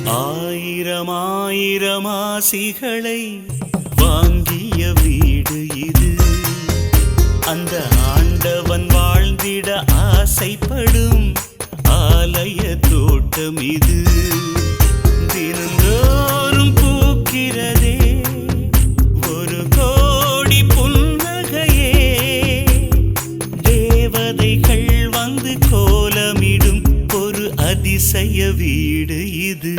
ஆயிரம் ஆயிரம் ஆசிகளை வாங்கிய வீடு இது. அந்த ஆண்டவன் வாழ்ந்திட ஆசைப்படும் ஆலய தோட்டம் இது. தினந்தோறும் பூக்கிறதே ஒரு கோடி புன்னகையே. தேவதைகள் வந்து கோலமிடும் ஒரு அதிசய வீடு இது.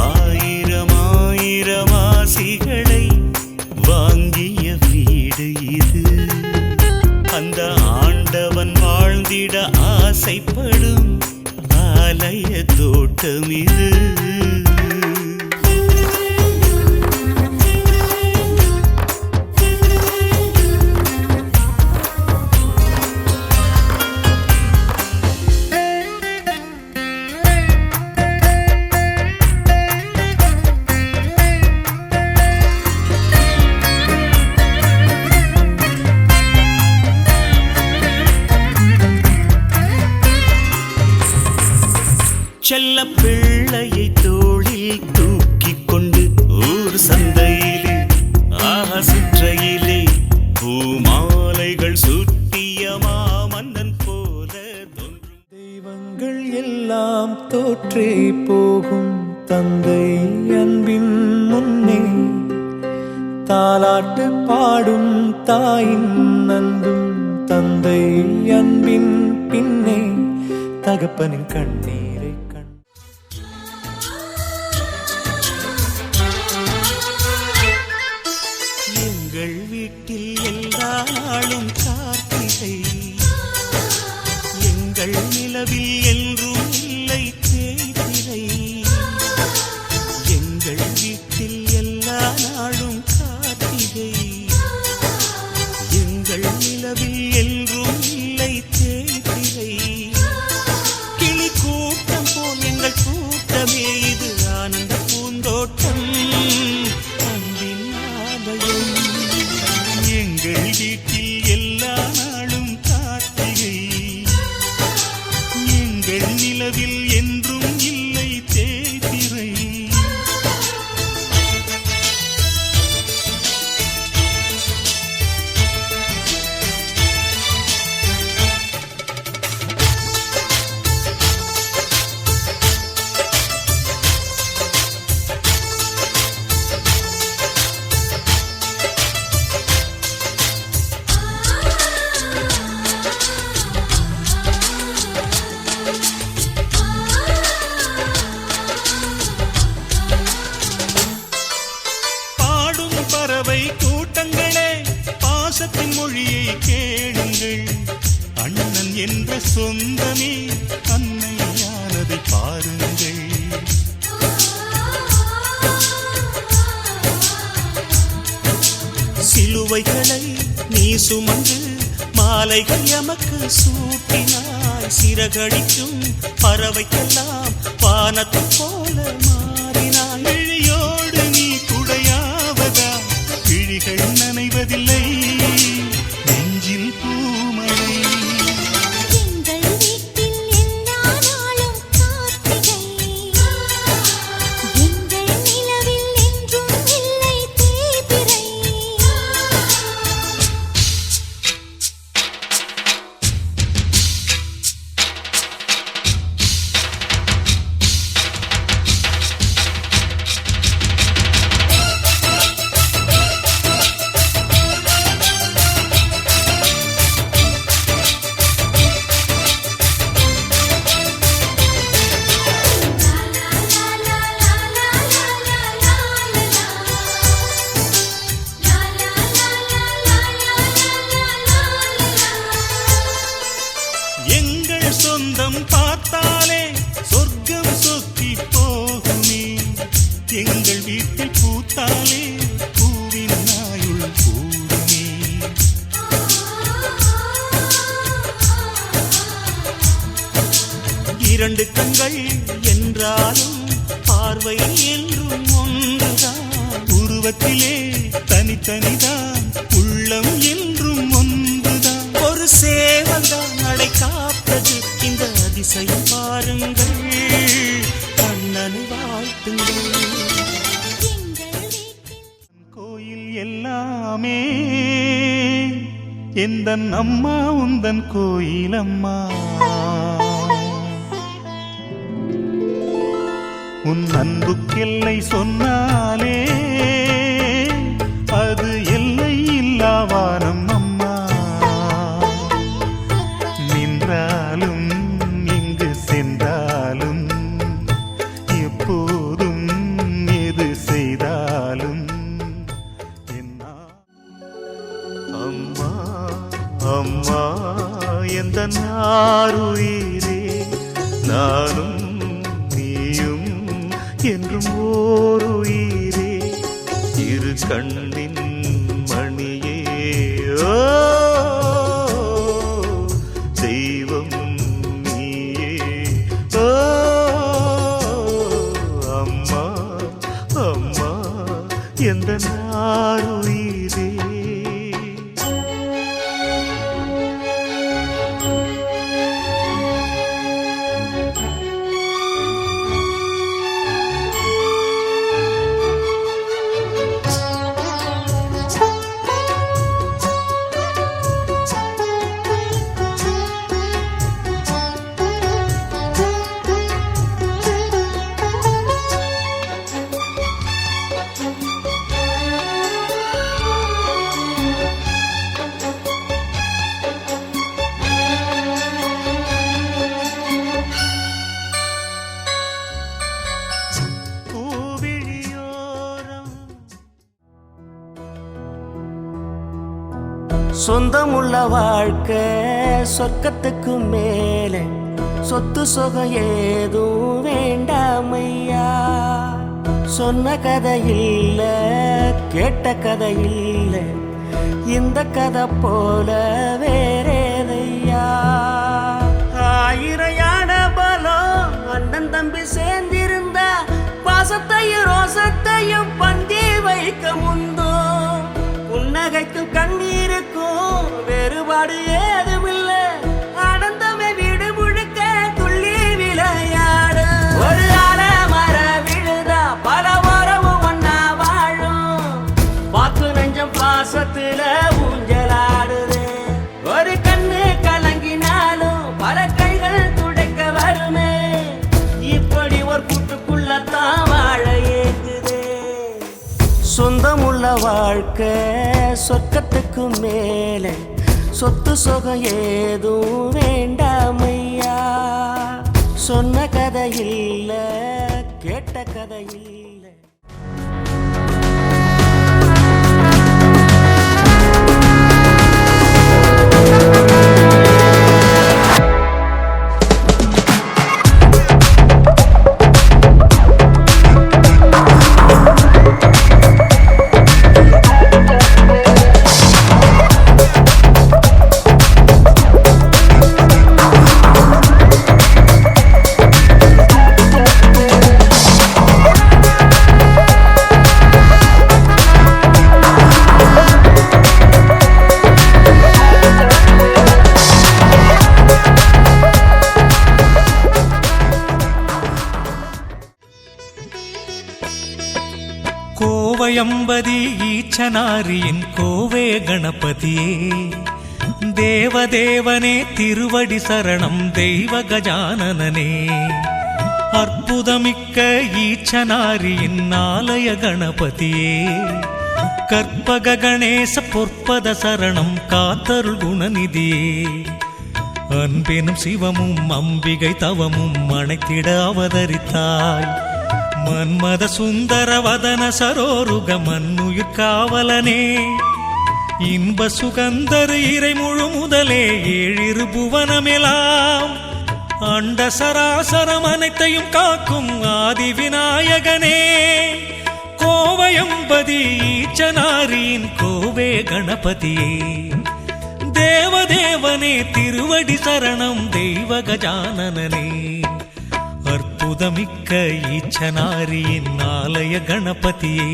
ஆயிரம் ஆயிரம் ஆசிகளை வாங்கிய வீடு இது. அந்த ஆண்டவன் வாழ்ந்திட ஆசைப்படும் ஆலய தோட்டம் இது. செல்ல பிள்ளையை தோளில் தூக்கிக் கொண்டு ஊர் சந்தையிலே சுற்றையிலே பூமாலைகள் சுட்டிய மாமன்னன் போல தோன்றும். தெய்வங்கள் எல்லாம் தோற்றே போகும் தந்தை அன்பின் முன்னே. தாலாட்டு பாடும் தாயின் அன்பும் தந்தை அன்பின் பின்னே. தகப்பனின் கண்ணீரை எங்கள் வீட்டில் எல்லா நாளும் கார்த்திகை. எங்கள் நிலவில் என்றும் இல்லை தேய்திரை. எங்கள் வீட்டில் எல்லா நாளும் கார்த்திகை. எங்கள் நிலவில் என்றும் இல்லை தேய்திரை. கிளி கூட்டம் போல் எங்கள் கூட்டமே இது ஆனந்த பூந்தோட்டம் அன்பின் ஆலயம். எங்கள் வீட்டில் எல்லா நாளும் கார்த்திகை. எங்கள் நிலவில் என்றும் இல்லை தேய்திரை. பறவை கூட்டங்களே பாசத்தின் மொழியை கேளுங்கள். அண்ணன் என்ற சொந்தமே அன்னையானதை பாருங்கள். சிலுவைகளை நீ சுமந்து மாலைகள் எமக்கு சூட்டினாய். சிறகடிக்கும் பறவைக்கெல்லாம் வானத்தை போல மாறினாய். விழியோடு நீ குடையாவதா விழிகள் நனைவதில்லை நெஞ்சில் பூமழை. சொந்தம் பார்த்தாலே சொர்க்கம் சொத்தி போகுமே. எங்கள் வீட்டில் பூத்தாலே பூவின் நாயுள் கூடுமே. இரண்டு கண்கள் என்றாலும் பார்வை என்றும் ஒன்றுதான். உருவத்திலே தனித்தனிதான் உள்ளம் என்றும் ஒன்றுதான். ஒரு சேவல்தான் நடை காப்பது இந்த அதிசயம் பாருங்கள். முருகனை வாழ்த்துங்கள். கோயில் எல்லாமே எந்தன் அம்மா உந்தன் கோயில் அம்மா. உன் அன்புக்கெல்லை சொன்னாலே அது எல்லை இல்லாவானம் அம்மா. நின்றாலும் இங்கு சென்றாலும் எப்போதும் எது செய்தாலும் அம்மா அம்மா எந்த நாருயிரே நானும் நீயும் என்றும் ஓருயிரே இரு கண்ணின் மணியே ஓ தெய்வம் நீயே ஓ அம்மா அம்மா எந்த நாருயிரே. சொந்தமுள்ள வாழ்க்கை சொர்க்கத்துக்கு மேலே சொத்து சுகம் ஏதும் வேண்டாமையா. சொன்ன கதை இல்ல கேட்ட கதை இல்ல இந்த கதை போல வேறேதையா. ஆயிரையான பலம் அண்ணன் தம்பி சேர்ந்திருந்தா பாசத்தையும் ரோசத்தையும் பந்தி வைக்க முந்தோ. புன்னகைக்கும் கண்ணீருக்கும் வேறுபாடு ஏதுமில்ல. ஆனந்தமே வீடு முழுக்க துள்ளி விளையாடு. ஒரு மர விழுதா பல உறவும் ஒன்னா வாழும். வாக்கு நெஞ்சம் பாசத்துல ஊஞ்சலாடுது. ஒரு கண்ணு கலங்கினாலும் பல கைகள் துடைக்க வருமே. இப்படி ஒரு கூட்டுக்குள்ளத்தான் வாழ ஏங்குது. சொந்தமுள்ள வாழ்க்கை சொர்க்கத்துக்கு மேலே சொத்து சுகம் ஏதும் வேண்டாமையா. சொன்ன கதை இல்ல கேட்ட கதை இல்ல. கோவையம்பதி ஈச்சனாரியின் கோவே கணபதியே தேவதேவனே திருவடி சரணம் தெய்வ கஜானனே. அற்புதமிக்க ஈச்சனாரியின் ஆலய கணபதியே கற்பக கணேச பொற்பத சரணம் காத்தருள் குணநிதியே. அன்பெனும் சிவமும் அம்பிகை தவமும் அணைத்திட அவதரித்தாய். மன்மத சுந்தர வதன சரோருக மன்னுயிர் காவலனே. இன்ப சுகந்தர் இறை முழு முதலே ஏழிரு புவனமெலாம் அண்ட சராசரம் அனைத்தையும் காக்கும் ஆதி விநாயகனே. கோவையம்பதி ஈச்சனாரியின் கோவே கணபதியே தேவதேவனே திருவடி சரணம் தெய்வ கஜானனே. அற்புதமிக்க ஈச்சனாரியின் ஆலய கணபதியே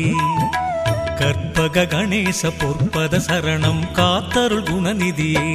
கற்பக கணேச பொற்பத சரணம் காத்தருள் குணநிதியே.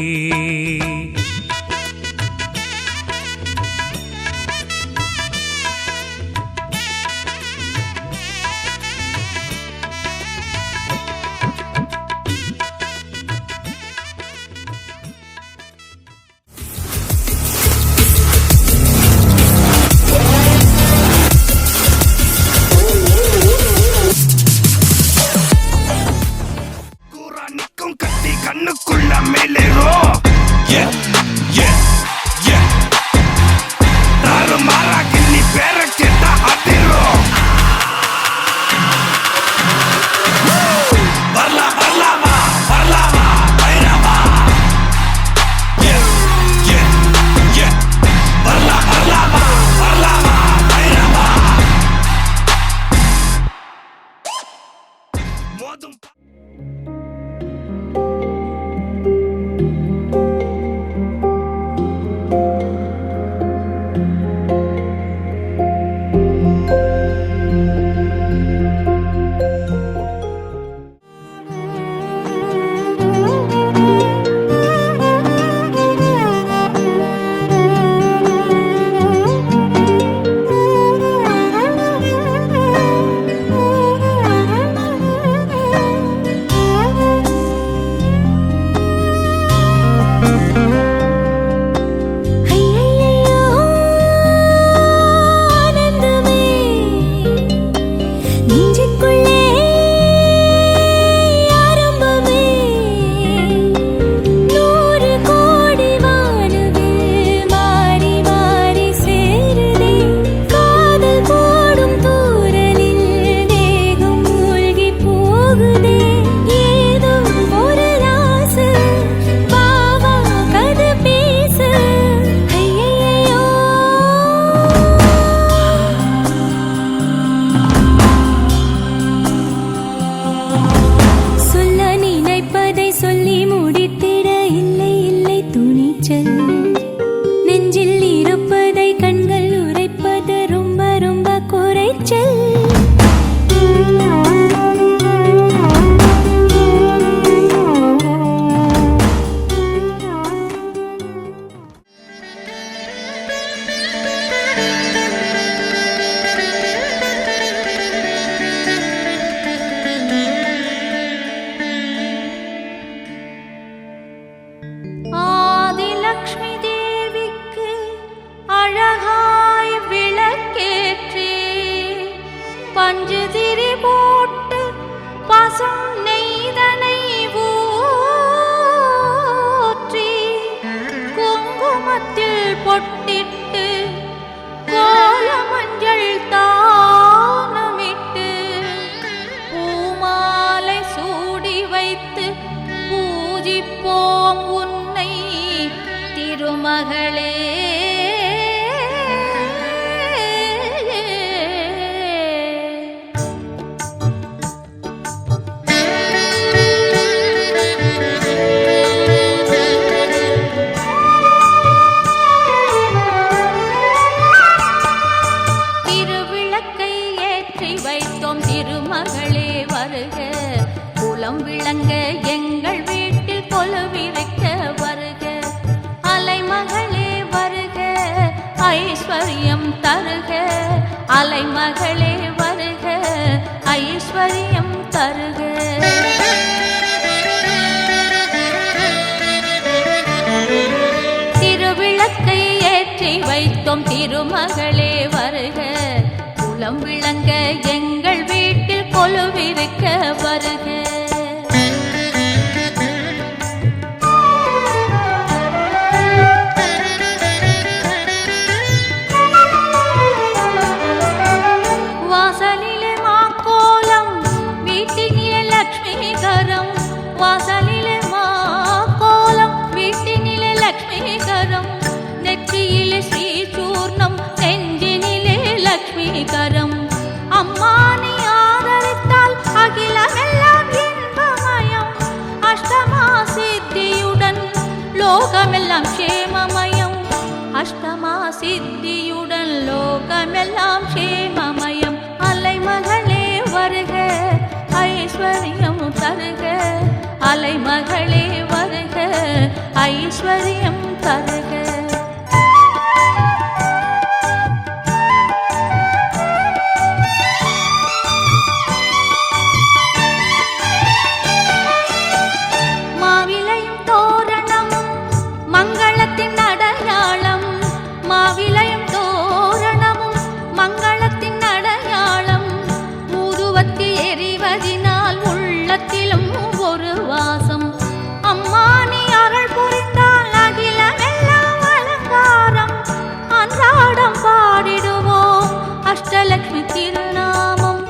ஐஸ்வர்யம் தருக அலைமகளே வருக ஐஸ்வர்யம் தருக. திருவிளக்கை ஏற்றி வைத்தோம் திருமகளே வருக குலம் விளங்க எங்கள் வீட்டில் கொலுவிருக்க வருக. வாசலிலே மாக்கோலம் வீட்டினிலே லக்ஷ்மிகரம் வாசலிலே மாக்கோலம் வீட்டினிலே லக்ஷ்மிகரம் நெற்றியிலே ஸ்ரீசூர்ணம் நெஞ்சினிலே லக்ஷ்மிகரம். அம்மா நீ ஆதரித்தால் அகிலமெல்லாம் இன்பமயம் அஷ்டமா சித்தியுடன் லோகமெல்லாம் க்ஷேமமயம் அஷ்டமா சித்தியுடன் லோகமெல்லாம் க்ஷேமமயம். அலைமகளே வருக ஐஸ்வர்யம் தருக அலைமகளே வருக ஐஸ்வர்யம் தருக. மாவிலையும் தோரணமும் மங்களத்தின் அடையாளம் மாவிலையும் தோரணமும் மங்களத்தின் அடையாளம் ஊதுவத்தி எரிவதினால் உள்ளத்திலும் ஒரு வாசம். அம்மா நீ அருள் புரிந்தால் அகிலமெல்லாம் அலங்காரம் அன்றாடம் பாடிடுவோம் அஷ்டலக்ஷ்மி திருநாமம்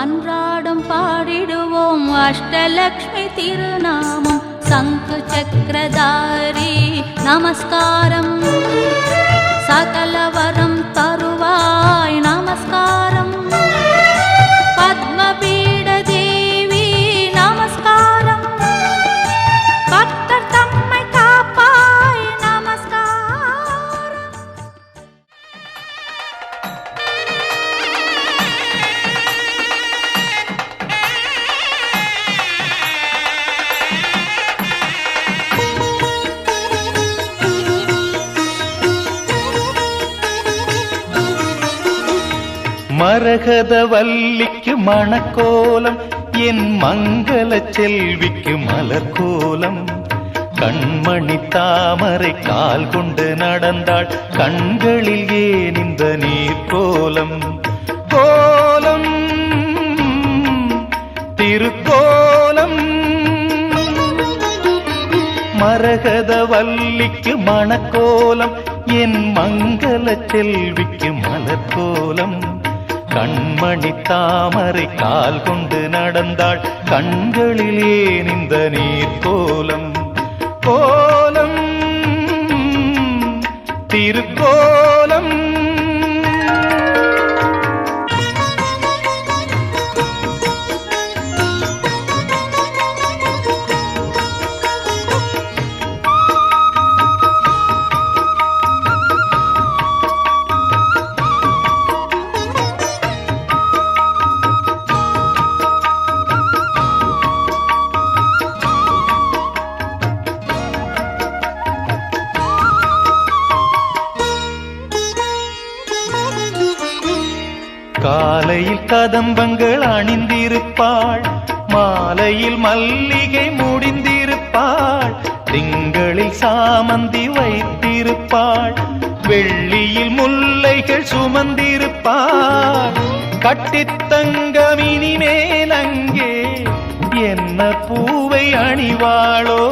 அன்றாடம் பாடிடுவோம் அஷ்டலக்ஷ்மி திருநாமம். சங்கு சக்கரதாரி நமஸ்காரம் சகலவரம் தருவாய் நமஸ்காரம் பத்மபீட தேவி நமஸ்காரம் பக்தர் தம்மை காப்பாய் நமஸ்காரம். மரகத வல்லிக்கு மணக்கோலம் என் மங்கள செல்விக்கு மலர்கோலம் கண்மணி தாமரை கால் கொண்டு நடந்தாள் கண்களில் ஏன் இந்த நீர் கோலம் கோலம் திருக்கோலம். மரகத வல்லிக்கு மணக்கோலம் என் மங்கள செல்விக்கு மலர்கோலம் கண்மணி தாமரை கால் கொண்டு நடந்தாள் கண்களில் ஏன் இந்த நீர் கோலம் கோலம் திருக்கோலம். காலையில் கதம்பங்கள் அணிந்திருப்பாள் மாலையில் மல்லிகை முடிந்திருப்பாள் திங்களில் சாமந்தி வைத்திருப்பாள் வெள்ளியில் முல்லைகள் சுமந்திருப்பாள் கட்டித்தங்கமினி மேலங்கே என்ன பூவை அணிவாளோ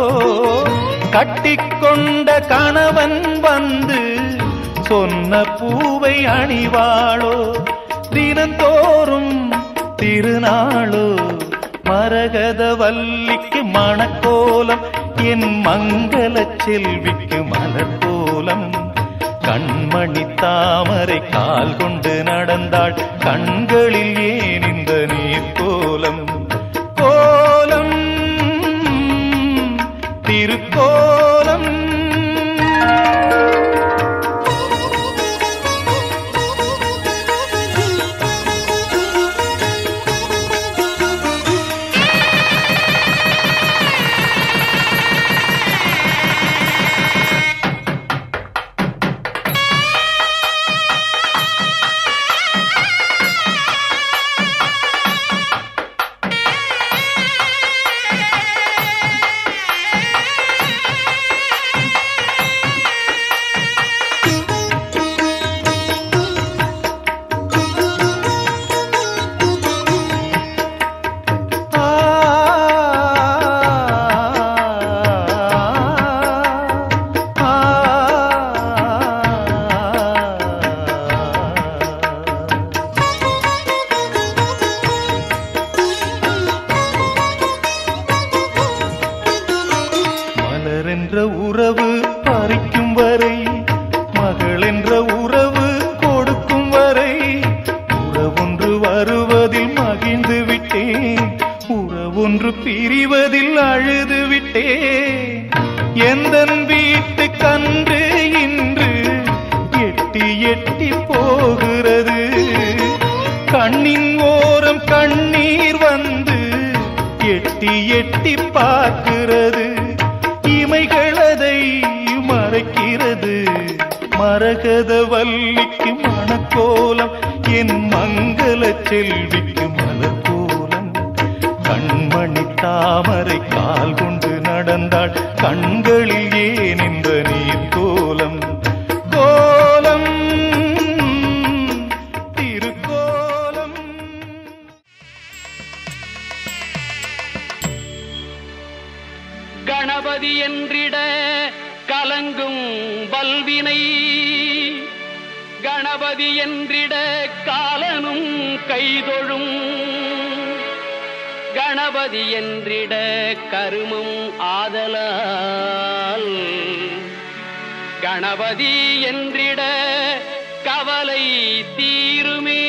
கட்டிக்கொண்ட கணவன் வந்து சொன்ன பூவை அணிவாளோ தினந்தோறும் திருநாளோ மரகத வல்லிக்கு மணக்கோலம் என் மங்கள செல்விக்கு மலர்கோலம் கண்மணி தாமரை கால் கொண்டு நடந்தாள் கண்களில் ஏன் இந்த நீர் கோலம் கோலம் திருக்கோலம். போகிறது. கண்ணின் ஓரம் கண்ணீர் வந்து எட்டி எட்டி பார்க்கிறது. இமைகள் அதை மறைக்கிறது. மரகத வல்லிக்கு மணக்கோலம், என் மங்கள செல்விக்கு மலர்கோலம். கண்மணி தாமரை கால் கொண்டு நடந்தாள், கண்களில் ஏன் இந்த நீர் கோலம்? கோலம் திருக்கோலம். கணபதி என்றிட கலங்கும் வல்வினை, கணபதி என்றிட காலனும் கைதொழும், கணபதி என்றிட கருமம் ஆதலால், கணபதி என்றிட கவலை தீருமே.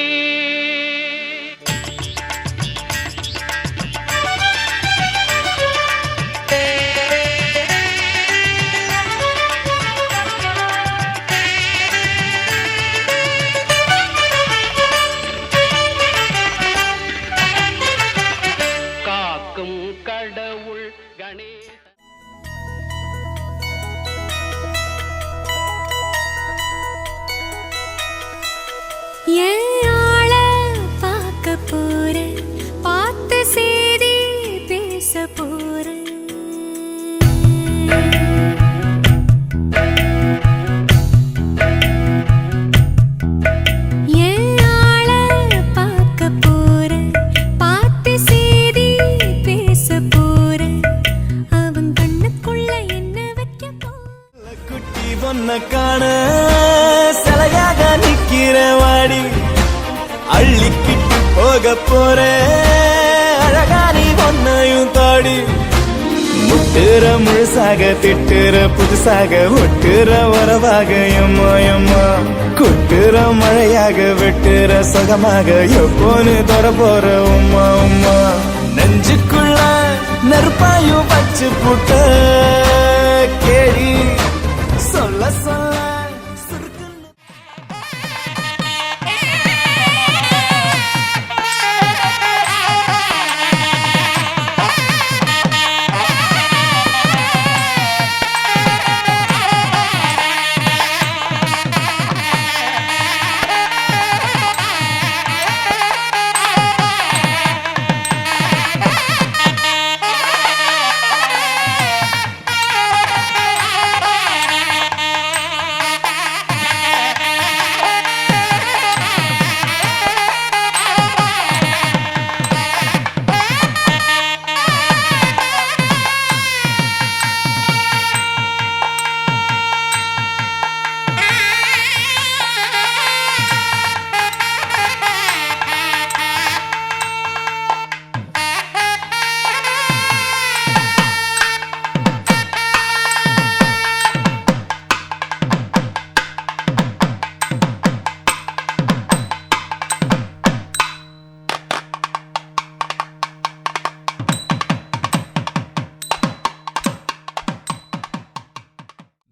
கடவுள் கணேச ஆள பார்க்க போறேன், பார்த்து செய்தி பேச போறேன். ஆள பார்க்க போறேன், பார்த்து செய்தி பேச போறேன். அவன் கண்ணுக்குள்ள என்ன வைக்க போற? குட்டி பொண்ண காண சிலையாக நிக்கிற வாடி, அள்ளிக்கிட்டு போக போற அழகா நீ பொண்ணையும் தாடி. முட்டுற முழுசாக திட்டுற புதுசாக ஒட்டுற வரவாக எம்மா எம்மா, கொட்டுற மழையாக வெட்டுற சுகமாக எப்போன்னு தொட போற உம்மா உம்மா. நெஞ்சுக்குள்ள நெருப்பாயும் வச்சு புட்ட கேடி சொல்ல சொல்ல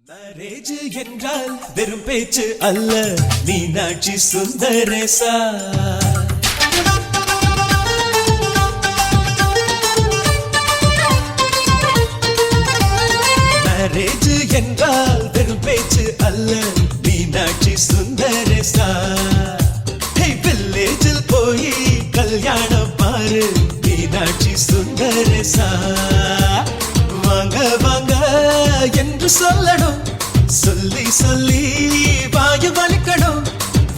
மேரேஜ் என்றால் வெறும் பேச்சு அல்ல, மீனாட்சி சுந்தரேசா. மேரேஜ் என்றால் வெறும் பேச்சு அல்ல, மீனாட்சி சுந்தரேசா. வில்லேஜில் போய் கல்யாணம் பாரு, மீனாட்சி சுந்தரேசா. வாங்க வாங்க என்று சொல்லணும், சொல்லி சொல்லி வாயு வலிக்கணும்.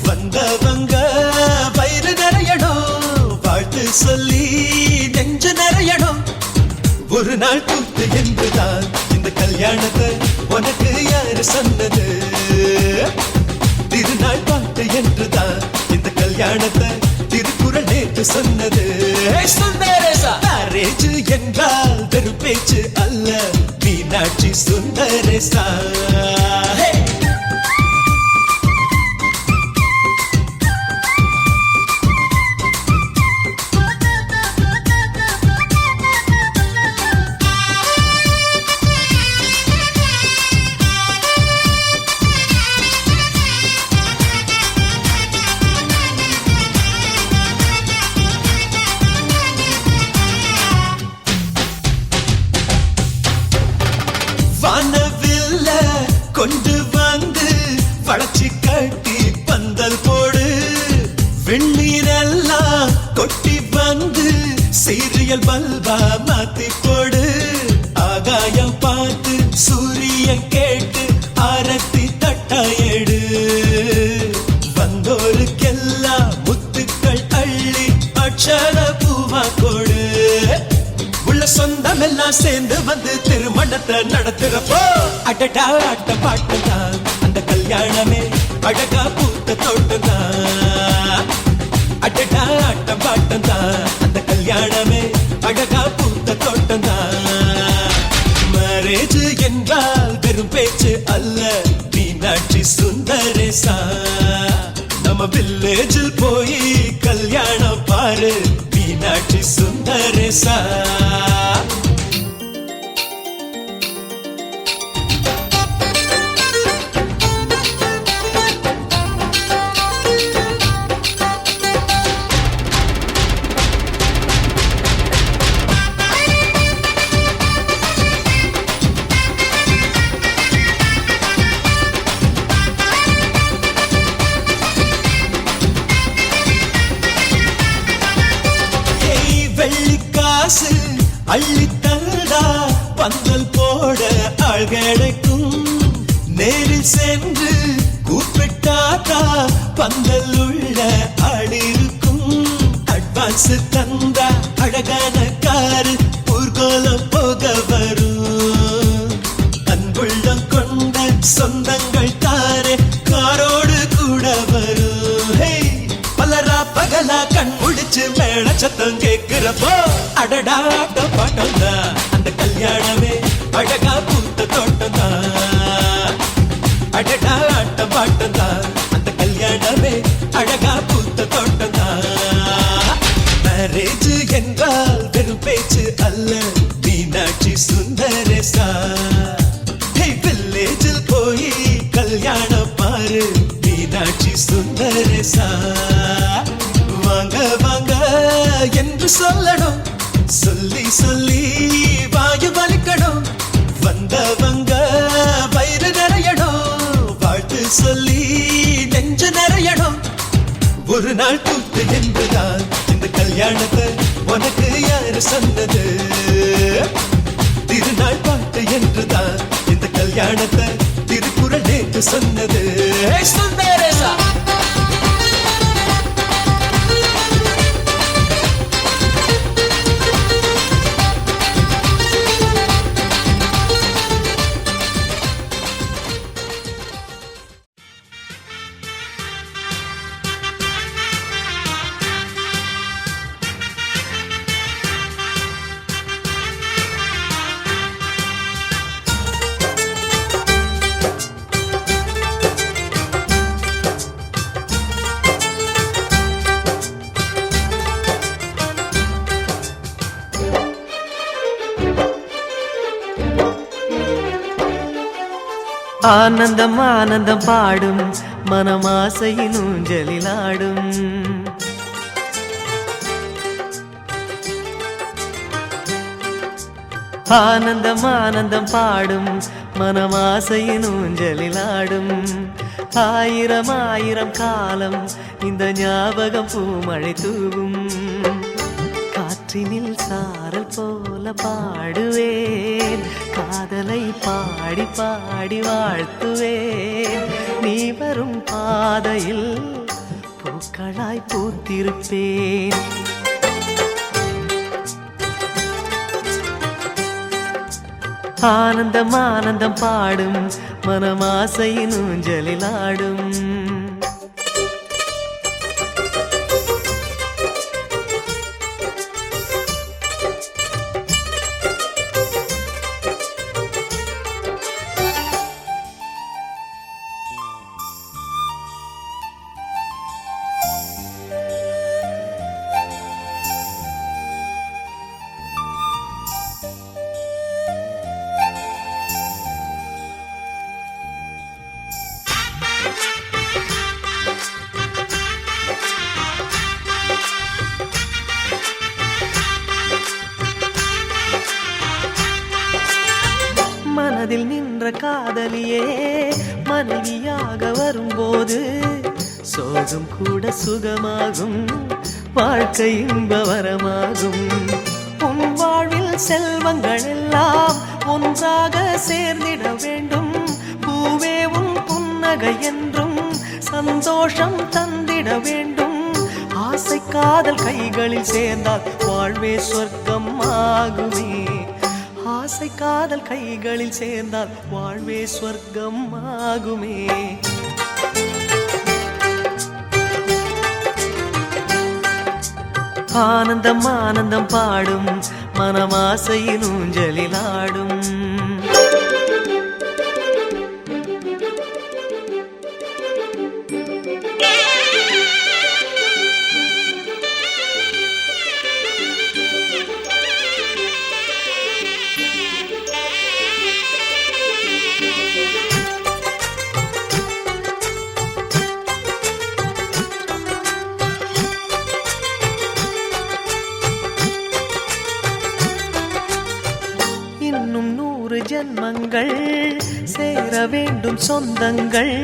வந்தவங்க வயிறு நிறையணும், வாழ்த்து சொல்லி நெஞ்சு நிறையணும். ஒரு நாள் கூத்து என்றுதான் இந்த கல்யாணத்தை உனக்கு யாரு சொன்னது? திருநாள் பாட்டு என்றுதான் இந்த கல்யாணத்தை திருக்குறள் நேற்று சொன்னது. மேரேஜ் என்றால் வெறும் பேச்சு அல்ல, மீனாட்சி சுந்தரேசா. வெண்ணீரெல்லாம் கொட்டி வந்து சீரியல் பல்பா மாத்தி போடு. ஆகாயம் பார்த்து சூரியன் கேட்டு ஆரத்தி தட்டாயடு. வந்தோருக்கெல்லாம் முத்துக்கள் அள்ளி அட்சர பூவா கொடு. உள்ள சொந்தம் எல்லாம் சேர்ந்து வந்து திருமணத்தை நடத்துறப்போ அடடா ஆட்ட பாட்டுதான் அந்த கல்யாணமே அழகா பூத்த தோட்டம்தான். அடடா ஆட்ட பாட்டுதான் அந்த கல்யாணமே அழகா பூத்த தோட்டம்தான். மேரேஜ் என்றால் வெறும் பேச்சு அல்ல மீனாட்சி சுந்தரேசா. நம்ம வில்லேஜில் போய் கல்யாணம் பாரு மீனாட்சி சுந்தரேசா. வெள்ளிக்காசு அள்ளி தந்தா பந்தல் போட ஆள் கிடைக்கும். நேரில் சென்று கூப்பிட்டாதா பந்தல் உள்ள ஆள் இருக்கும். அட்வான்ஸ் தந்தா அழகான காரு ஊர்கோலம் போக வரும். அன்புள்ளம் கொண்ட சொந்தங்கள் தாரே காரோடு கூட வரும். பலரா பகலா கண் முடிச்சு மேல சத்தம் கேட்கிறப்போ அடடா ஆட்ட பாட்டம்தான் அந்த கல்யாணமே அழகா பூத்த தோட்டம்தான். அடடா ஆட்ட பாட்டம்தான் அந்த கல்யாணமே அழகா பூத்த தோட்டம்தான். மேரேஜ் என்றால் வெறும் பேச்சு அல்ல மீனாட்சி சுந்தரேசா. வில்லேஜில் போய் கல்யாணம் பாரு மீனாட்சி சுந்தரேசா. வாங்க வாங்க என்று சொல்லணும் சொல்லி சொல்லி வாயு வலிக்கணும். வந்தவங்க வயிறு நிறையணும் வாழ்த்து சொல்லி நெஞ்சு நிறையணும். ஒரு நாள் கூத்து என்றுதான் இந்த கல்யாணத்தை உனக்கு யாரு சொன்னது? திருநாள் பாட்டு என்றுதான் இந்த கல்யாணத்தை திருக்குறள் நேற்று சொன்னது. சுந்தரேசா ஆனந்தம் ஆனந்தம் பாடும் மனமாசையின் ஊஞ்சலிலாடும். ஆனந்தம் ஆனந்தம் பாடும் மனமாசையின் ஊஞ்சலிலாடும். ஆயிரம் ஆயிரம் காலம் இந்த ஞாபகம் பூமழை தூவும். காற்றினில் சாரல் போல பாடுவேன் காதலை பாடி பாடி வாழ்த்துவேன். நீ வரும் பாதையில் பூக்களாய் பூத்திருப்பேன். ஆனந்தம் ஆனந்தம் பாடும் மனமாசையின் ஊஞ்சலிலாடும். மனதில் நின்ற காதலியே மனைவியாக வரும்போது சோகம் கூட சுகமாகும், வாழ்க்கை இன்பவரமாகும். உன் வாழ்வில் செல்வங்கள் எல்லாம் ஒன்றாக சேர்ந்திட வேண்டும். பூவே உன் புன்னகை என்றும் சந்தோஷம் தந்திட வேண்டும். ஆசை காதல் கைகளில் சேர்ந்தால் வாழ்வே சொர்க்கம் ஆகுமே. ஆசை காதல் கைகளில் சேர்ந்தால் வாழ்வே சொர்க்கம் ஆகுமே. ஆனந்தம் ஆனந்தம் பாடும், மனமாசையின் ஊஞ்சலில் ஆடும். இன்னும் 100 ஜென்மங்கள் சேர வேண்டும் சொந்தங்கள்.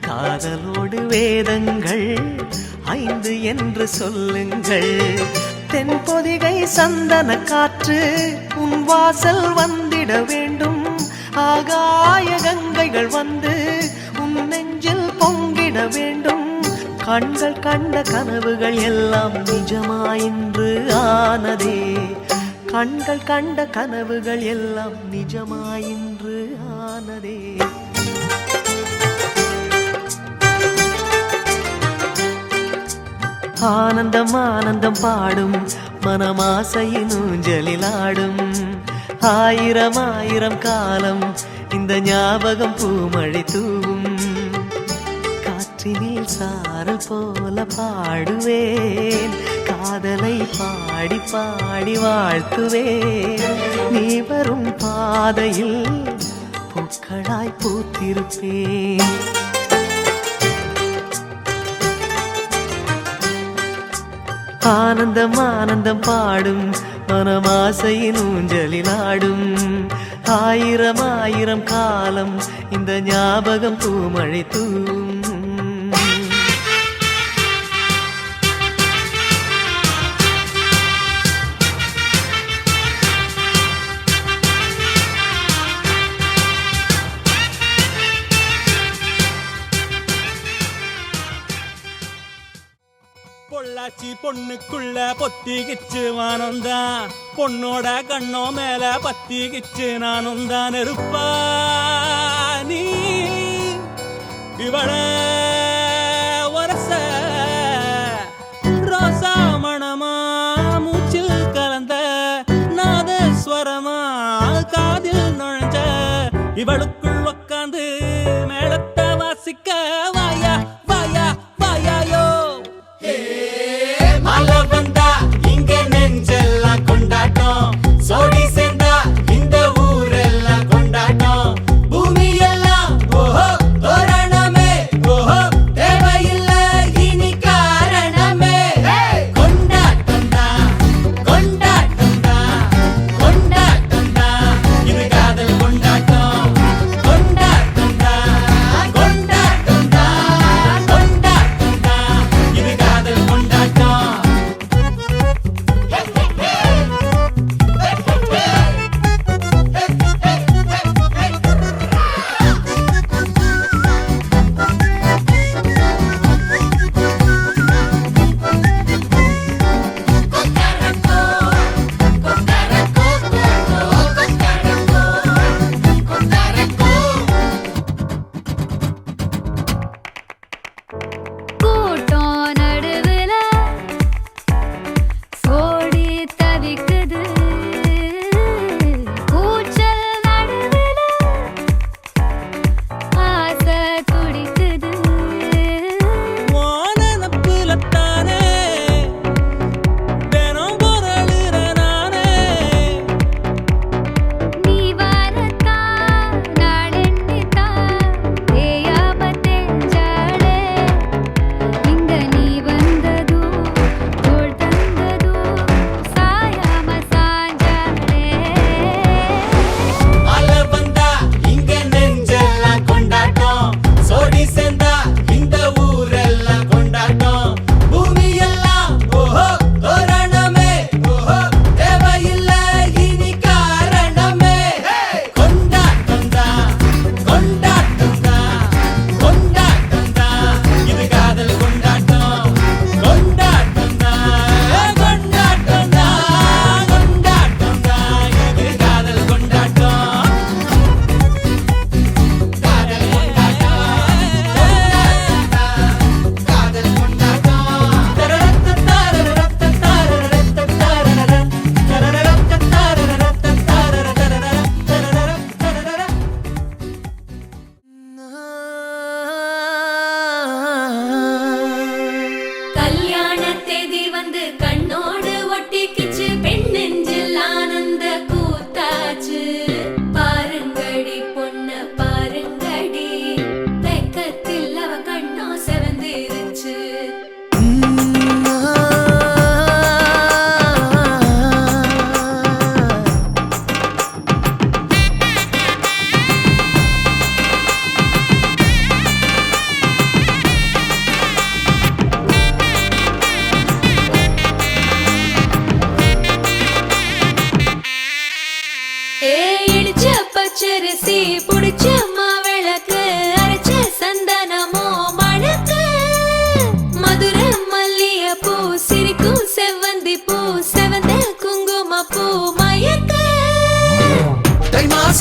காதலோடு வேதங்கள் 5 என்று சொல்லுங்கள். தென்பொதிகை சந்தன காற்று உன் வாசல் வந்திட வேண்டும். ஆகாய கங்கைகள் வந்து உன் நெஞ்சில் பொங்கிட வேண்டும். கண்கள் கண்ட கனவுகள் எல்லாம் நிஜமாயின்று ஆனதே. கண்கள் கண்ட கனவுகள் எல்லாம் நிஜமாயின்று ஆனதே. ஆனந்தம் ஆனந்தம் பாடும், மனமாசையின் ஊஞ்சலில் ஆடும். ஆயிரம் ஆயிரம் காலம் இந்த ஞாபகம் பூமழை தூவும். காற்றினில் சாரல் போல பாடுவேன், காதலை பாடி பாடி வாழ்த்துவேன். நீ வரும் பாதையில் பூக்களாய் பூத்திருப்பேன். ஆனந்தம் ஆனந்தம் பாடும், மனமாசையின் ஊஞ்சலில் ஆடும். ஆயிரம் ஆயிரம் காலம் இந்த ஞாபகம் பூமழை தூவும். பொள்ளாச்சி பொண்ணுக்குள்ள பொத்திக்கிச்சு வானந்தான், பொண்ணோட கண்ணோ மேல பத்திக்கிச்சு நானும் தான் இருப்பா. நீ இவள வரச ரோசா மணமா மூச்சில் கலந்த நாதஸ்வரமா காதில் நுழைஞ்ச இவளுக்குள் உக்காந்து மேளத்தை வாசிக்க வாயா வாயா வாயாயோ. மழை வந்தா இங்க நெஞ்செல்லாம் கொண்டாட்டம், சோடி சேர்ந்தா இந்த ஊரெல்லாம் கொண்டாட்டம். பூமி எல்லாம் ஓஹோ தோரணமே, ஓஹோ தேவையில்லை இனி காரணமே. கொண்டாட்டம் தான் கொண்டாட்டம் தான் கொண்டாட்டம் தான், இது காதல் கொண்டாட்டம்.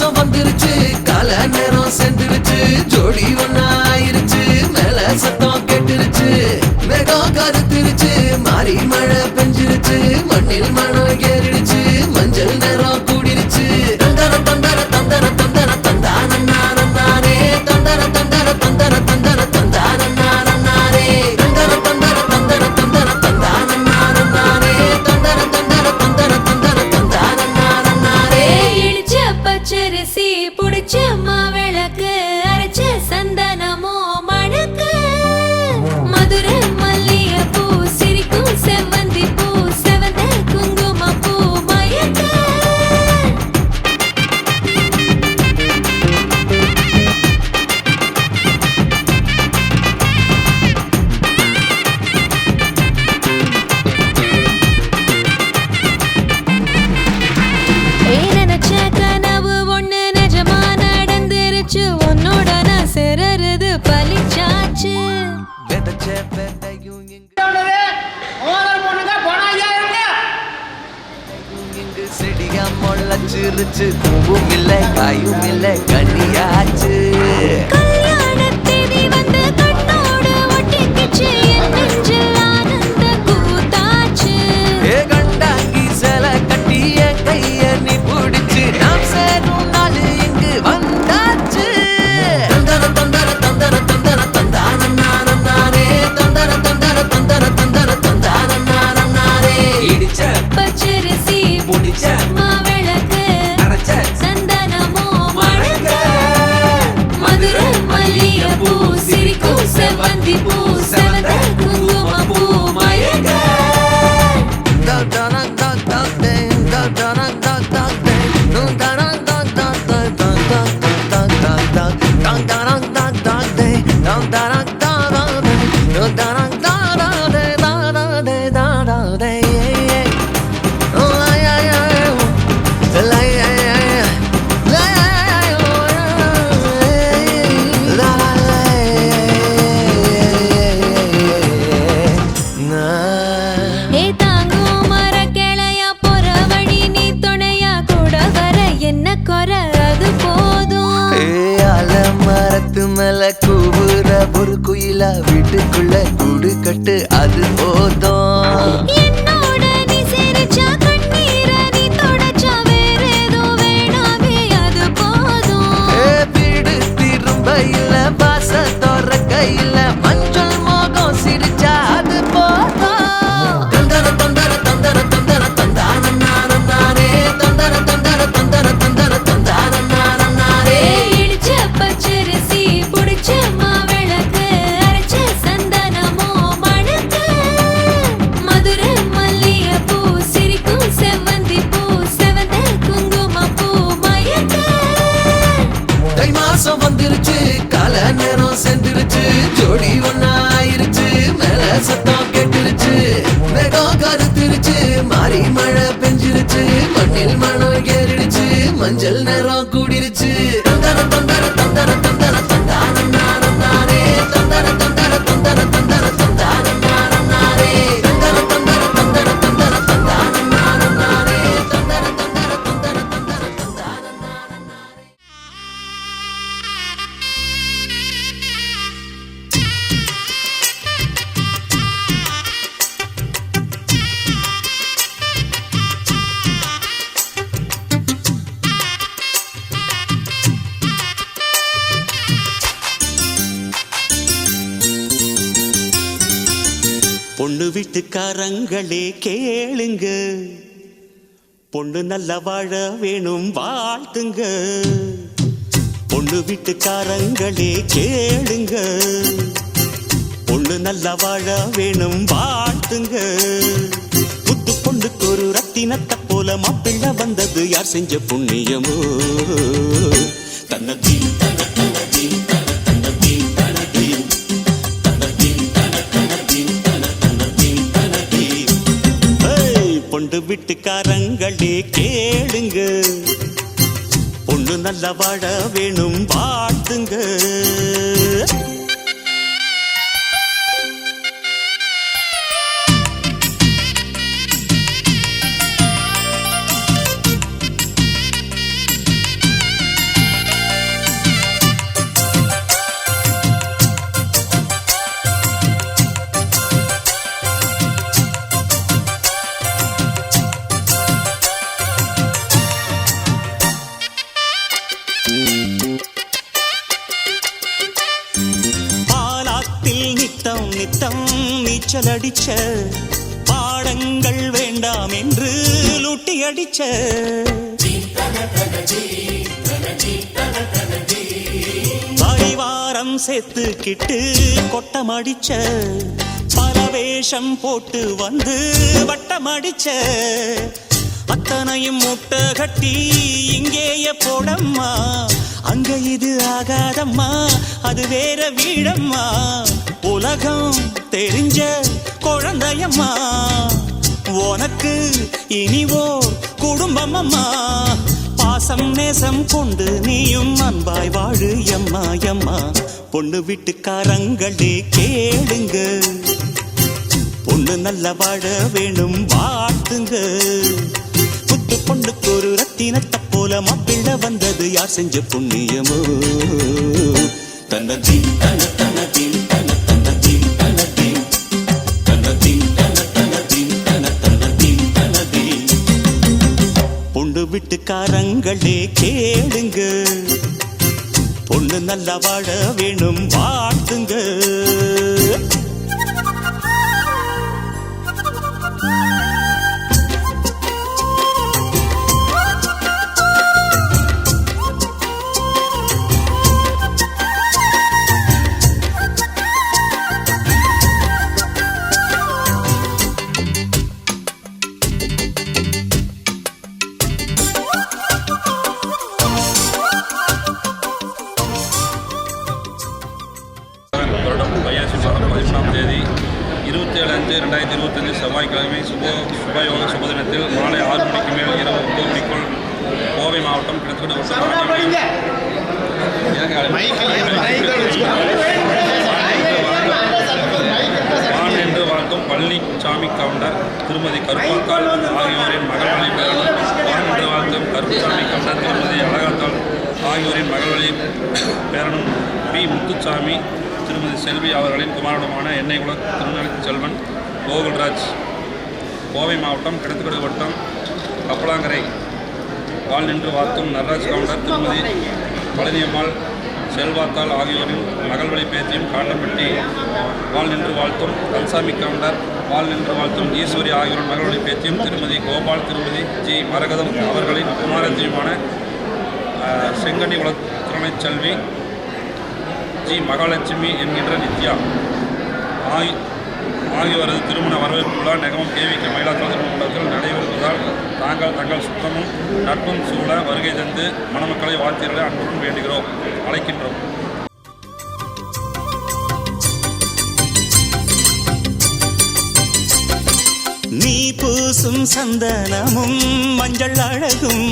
மாசம் வந்துருச்சு கால நேரம் சென்றுருச்சு ஜோடி ஒன்னாயிருச்சு மேல சத்தம் கேட்டுருச்சு மேகம் கருத்துருச்சு மாறி மழை பெஞ்சிருச்சு மண்ணில் மனம் ஏறிடுச்சு மஞ்சள் நேரம் கூடிருச்சு தந்தர தந்தர தந்தர தந்தர தந்தானே தந்தர தந்தர தந்தர தந்தர தந்தானே தந்தர தந்தர தந்தர தந்தர தந்தானே தந்தர தந்தர தந்தர தந்தர தந்தானே இடிச்ச பச்சரிசி புடிச்ச மாவிளக்கு அரைச்ச சந்தனமோ மணக்கு மதுரை மல்லிகை பூ சிரிக்கும் செவ்வந்தி பூ செவந்த குங்கும பூ மயக்க நினைச்ச கனவு ஒண்ணு நிஜமா நடந்துருச்சு உன்னோட நான் சிறருது பலிச்சாச்சு விதைச்ச விதையும் இங்கு செடியா முளைச்சிருச்சு பூவும் இல்லை காயும் இல்லை கனியாச்சு கல்யாணத்தேதி வந்து கண்ணோடு ஒட்டிக்கிச்சு என் நெஞ்சில் ஆனந்த கூத்தாச்சு ஏ கண்டாங்கி சில கட்டி என் கைய நீ பிடிச்சு நாம் சேரும் நாள் இங்கு வந்தாச்சு தந்தர தந்தர தந்தர தந்தர தந்தானே தந்தர தந்தர தந்தர தந்தர தந்தானே இடிச்ச பச்சரிசி முடிச்ச மாவிளக்கு அரைச்ச சந்தனமோ மணக்க மதுரை மல்லிகை பூ சிரிக்கும் செவ்வந்தி பூ செவந்த குங்கும பூ மயக்க ஏ தாங்கும் மர கிளையா போற வழி நீ துணையா கூட வர என்ன குறை அது போதும் மரத்து மேல கூவுற ஒரு குயிலா வீட்டுக்குள்ள கூடு கட்டு அது போதும் என்னோட நீ சிரிச்சா கண்ணீர நீ தொடச்சா வேற ஏதோ வேணாமே அது போதும் வீடு திரும்ப இல்ல பாச தோற கையில மஞ்சள் மோகம் சிரிச்சா அது போதும் தந்தர தந்தர தந்தர தந்தர தந்தானே தந்தர தந்தர தந்தர தந்தர தந்தானே இடிச்ச பச்சரிசி புடிச்ச மாவிளக்கு அரைச்ச சந்தனமோ மணக்க மதுரை மல்லிகை பூ சிரிக்கும் செவ்வந்தி பூ செவந்த குங்கும பூ மயக்க தை மாசம் வந்துருச்சு கால நேரம் சென்றுருச்சு ஜோடி ஒன்னாயிருச்சு மேல சத்தம் கேட்டுருச்சு மேகம் கருத்துருச்சு மாறி மழை பெஞ்சிருச்சு மண்ணில் மனம் ஏறிடுச்சு மஞ்சள் நேரம் கூடிருச்சு தந்தர தந்தர தந்தர தந்தர தந்தானே தந்தர தந்தர தந்தர தந்தர தந்தானே தந்தர தந்தர தந்தர தந்தர தந்தானே தந்தர தந்தர தந்தர தந்தர தந்தானே பொண்ணு வீட்டுக்காரங்களே கேளுங்க, பொண்ணு நல்ல வாழ வேணும் வாழ்த்துங்க. பொண்ணு வீட்டுக்காரங்களே கேளுங்க, பொண்ணு நல்ல வாழ வேணும் வாழ்த்துங்க. புத்து பொண்ணுக்கு ஒரு ரத்தினத்தை போல மாப்பிள்ளை வந்தது யார் செஞ்ச புண்ணியமோ. தன்னதி பொண்டு வீட்டுக்காரங்களே கேளுங்க, பொண்ணு நல்ல வாழ வேணும் வாழ்த்துங்க. நீச்சல் அடிச்ச பாடங்கள் வேண்டாம் என்று லூட்டி அடிச்ச பரிவாரம் சேர்த்துக்கிட்டு கொட்டம் அடிச்ச பல வேஷம் போட்டு வந்து வட்டம் அடிச்ச அத்தனையும் முட்டை கட்டி இங்கேயே போடம்மா அங்க இது ஆகாதம்மா அது வேற வீடம்மா உலகம் தெரிஞ்ச குழந்தையம்மா உனக்கு இனிவோ குடும்பம் அம்மா பாசம் நேசம் கொண்டு நீயும் அன்பாய் வாழு எம்மா எம்மா பொண்ணு வீட்டுக்காரங்களே கேளுங்க பொண்ணு நல்ல வாழ வேணும் வாழ்த்துங்க புத்து பொண்ணுக்கு ஒரு ரத்தினத்தை போல மாப்பிள்ள வந்தது யார் செஞ்ச புண்ணியமோ தன்னதீன் தன தன்னதீன் தன தன்னதீன் தன்னதீன் தன்னதீன் தன தன்னதீன் தன தன்னதீன் தன்னதீன் பொண்ணு வீட்டுக்காரங்களே கேளுங்க பொண்ணு நல்லா வாழ வேணும் வாழ்த்துங்க வருடம் பையாசி மாதம் 11ஆம் தேதி 27/5/2025 செவ்வாய்க்கிழமை சுபயோக சுபதினத்தில் மாலை 6 மணிக்கு மேல் இரவு 9 மணிக்குள் கோவை மாவட்டம் கிடத்துக்கடை வான் என்று வாழ்த்தும் பழனிசாமி கவுண்டர் திருமதி கருப்பாத்தாள் ஆகியோரின் மகள் வழி பேரனும் வான் என்று வாழ்த்தும் கருப்புசாமி கவுண்டர் திருமதி அழகாத்தாள் ஆகியோரின் மகள் வழி பேரனும் பி முத்துசாமி திருமதி செல்வி அவர்களின் குமாரனுமான எண்ணெய்குள திருநெல்வேலி செல்வன் கோகுல்ராஜ் கோவை மாவட்டம் கிடத்துக்கடை வட்டம் கப்பலாங்கரை வாழ் நின்று வாழ்த்தும் நடராஜ் கவுண்டர் திருமதி பழனியம்மாள் செல்வாத்தாள் ஆகியோரின் மகள்வழி பேத்தியும் காட்டப்பட்டி வாழ் நின்று வாழ்த்தும் கல்சாமி கவுண்டர் வாழ் நின்று வாழ்த்தும் ஈஸ்வரி ஆகியோரின் மகள்வழி பேத்தியும் திருமதி கோபால் திருமதி ஜி மரகதம் அவர்களின் குமாரத்தியுமான செங்கனி குலத்துணை செல்வி ஜி மகாலட்சுமி என்கின்ற நித்யா ஆகியோரது திருமண வரவேற்பு விழா நெகமம் கேவிக்கு மயிலாத்தூர் திருமண மண்டலத்தில் நடைபெறுவதால் தங்கள் சுத்தமும் நட்பும் சூழ வருகை தந்து மணமக்களை வாழ்த்தியர்களை அன்புடன் வேண்டுகிறோம் அழைக்கின்றோம். நீ பூசும் சந்தனமும் மஞ்சள் அழகும்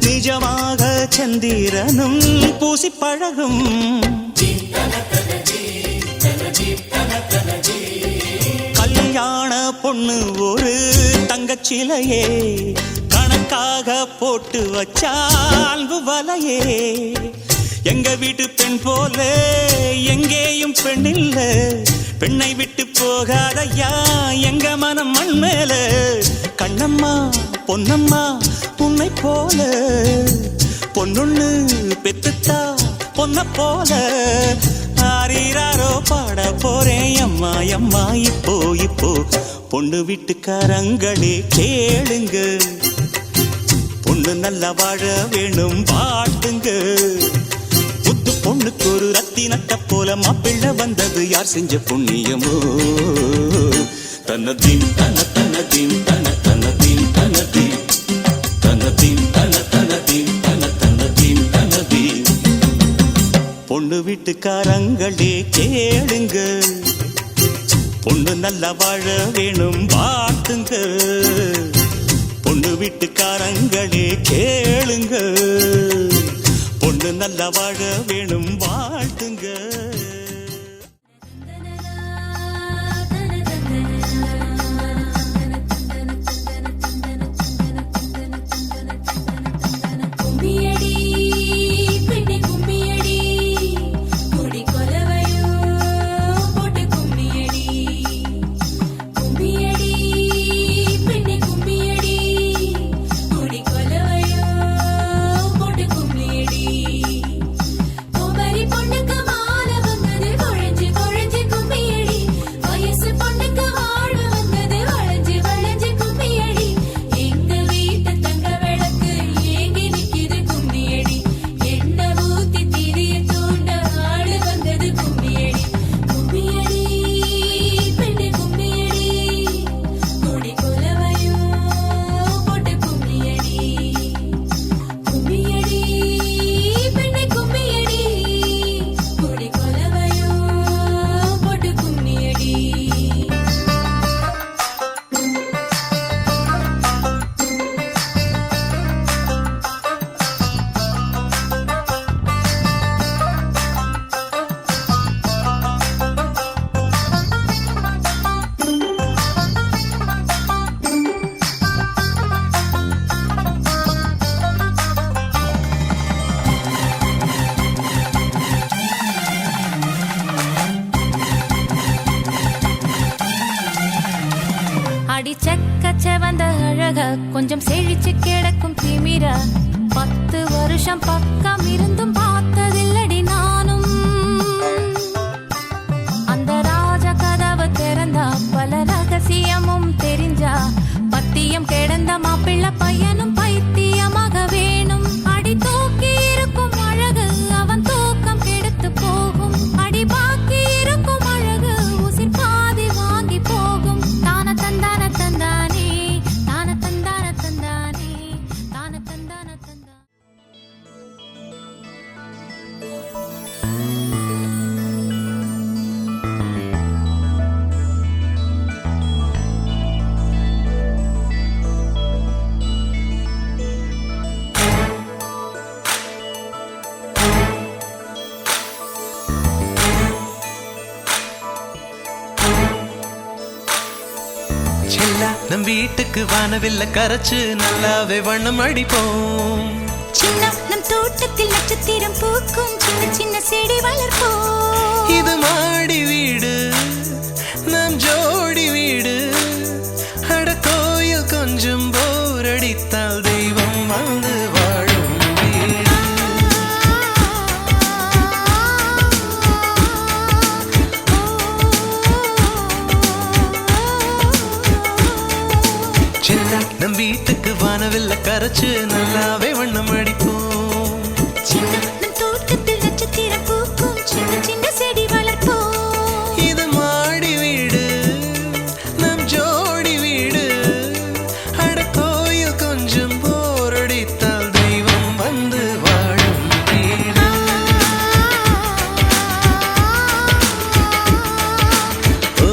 நிஜமாக சந்திரனும் பூசி பழகும் கல்யாண பொண்ணு ஒரு தங்கச்சிலையே கணக்காக போட்டு வச்சா அன்பு வலையே எங்க வீட்டு பெண் போல எங்கேயும் பெண் இல்ல பெண்ணை விட்டு போகாதையா எங்க மனம் மண் மேல கண்ணம்மா பொன்னம்மா உன்னை போல பொன்னொன்னு பெத்துத்தா பொன்ன போல ஆரீராரோ பாட போறேன் அம்மா அம்மா இப்போ இப்போ பொண்ணு வீட்டுக்காரங்களே கேளுங்க பொண்ணு நல்லா வாழ வேணும் வாழ்த்துங்க புத்து பொண்ணுக்கு ஒரு ரத்தினத்தை போல மாப்பிள்ள வந்தது யார் செஞ்ச புண்ணியமோ தன்னதீன் தன தன்னதீன் தன தன்னதீன் தன்னதீன் தன்னதீன் தன தன்னதீன் தன தன்னதீன் தன்னதீன் பொண்ணு வீட்டுக்காரங்களே கேளுங்க பொண்ணு நல்லா வாழ வேணும் வாழ்த்துங்க பொண்ணு வீட்டுக்காரங்களே கேளுங்க பொண்ணு நல்லா வாழ வேணும் வாழ்த்துங்க. கும்மியடி பெண்ணே கும்மியடி குடி கொலவையோ போட்டு கும்மியடி கும்மியடி பெண்ணே கும்மியடி குடி கொலவையோ போட்டு கும்மியடி கோமரி பொண்ணுக்கு மாலை அடி செக்க செவந்த அழக கொஞ்சம் செழிச்சு கிடக்கும் திமிர 10 வருஷம் பக்கம் இருந்தும் பார்த்ததில்லடி நானும் அந்த ராஜ கதவு திறந்தா பல ரகசியமும் தெரிஞ்சா பத்தியம் கிடந்த மாப்பிள்ள பையனும் பைத்தியமாக வேணும் அடி தூக்கி இருக்கும் அழகு அவன் தூக்கம் கெடுத்து போகும் அடி பாக்கி இருக்கும் அழகு உசிர் பாதி வாங்கி போகும் தான தந்தான தந்தானே தான தந்தான தந்தானே தான தந்தான தந்தானே செல்லா நம் வீட்டுக்கு வானவில்ல கரைச்சு நல்லாவே வண்ணம் அடிப்போம் சின்ன நம் தோட்டத்தில் நட்சத்திரம் பூக்கும் சின்ன சின்ன செடி வளர்ப்போம் இது மாடி வீடு நம் ஜோடி வீடு அட கோயில் கொஞ்சம் போர் அடித்தால் தெய்வம் வந்து வாழும் வீடு செல்லா நம் வீட்டுக்கு வானவில்ல கரைச்சு நல்லாவே வண்ணம் அடிப்போம் சின்ன நம் தோட்டத்தில் நட்சத்திரம் பூக்கும் சின்ன சின்ன செடி வளர்ப்போம் இது மாடி வீடு நம் ஜோடி வீடு அட கோயில் கொஞ்சம் போர் அடித்தால் தெய்வம் வந்து வாழும் வீடு ஓ,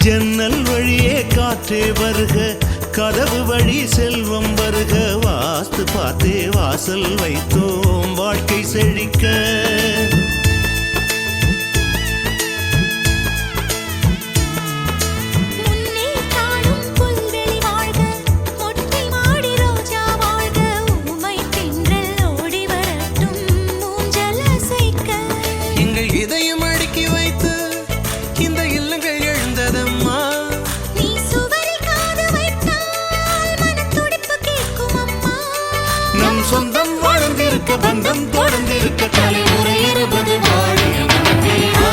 ஜன்னல் வழியே காற்றே வருக கதவு வழி செல்வம் வருக வாஸ்து பார்த்தே வாசல் வைத்தோம் வாழ்க்கை செழிக்க முன்னே காணும் புல்வெளி வாழ்க மொட்டை மாடி ரோஜா வாழ்க ஊமை தென்றல் ஓடி வரட்டும் ஊஞ்சல் அசைக்க எங்கள் இதயம் அடுக்கி வைத்து இந்த இல்லங்கள் எழுந்ததம்மா நீ சுவரில் காது வைத்தால் மனம் துடிப்பு கேட்கும் அம்மா நம் சொந்தம் வாழ்ந்திருக்க பந்தம் தொடர்ந்திருக்க தலைமுறை 20 வாழிய நம் வீடு.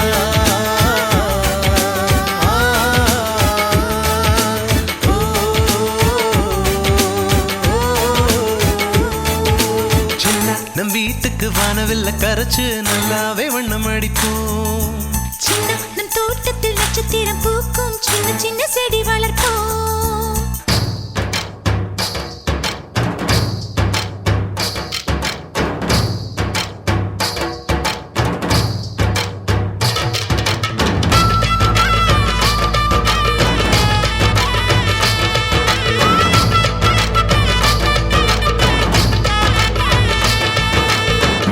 செல்லா நம் வீட்டுக்கு வானவில்ல கரைச்சு நல்லாவே வண்ணம் அடிப்போம் சின்ன நம் தோட்டத்தில் நட்சத்திரம் பூக்கும் சின்ன சின்ன செடி வளர்ப்போம்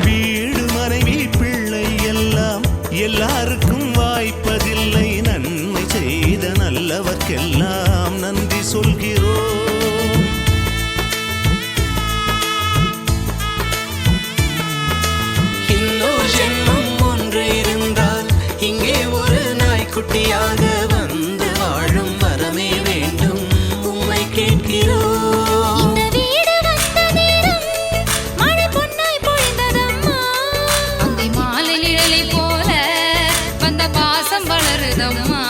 வீடு மனைவி பிள்ளை எல்லாம் எல்லாருக்கும் வாய்ப்பதில்லை நன்மை செய்த நல்லவர்க்கெல்லாம் நன்றி சொல்கிறோம் இன்னொரு ஜென்மம் ஒன்று இருந்தால் இங்கே ஒரு நாய்க்குட்டியாக வந்து வாழும் வரமே வேண்டும் உம்மை கேட்கிறோம் இந்த வீடு வந்த நேரம் மழை பொன்னாய் பொழிந்ததம்மா அந்தி மாலை நிழலை போல வந்த பாசம் வளருதம்மா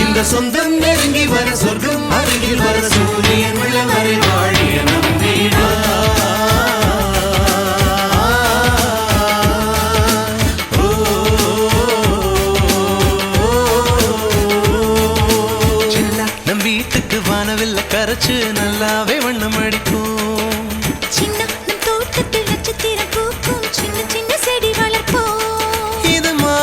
இந்த சொந்தம் நெருங்கி வர சொர்க்கம் அருகில் வர சூரியன் உள்ளவரை வாழிய நம் வீடு. செல்லா நம் வீட்டுக்கு வானவில்ல கரைச்சு நல்லாவே வண்ணம் அடிப்போம் சின்ன நம் தோட்டத்தில் நட்சத்திரம் பூக்கும் சின்ன சின்ன செடி வளர்ப்போம் இது மா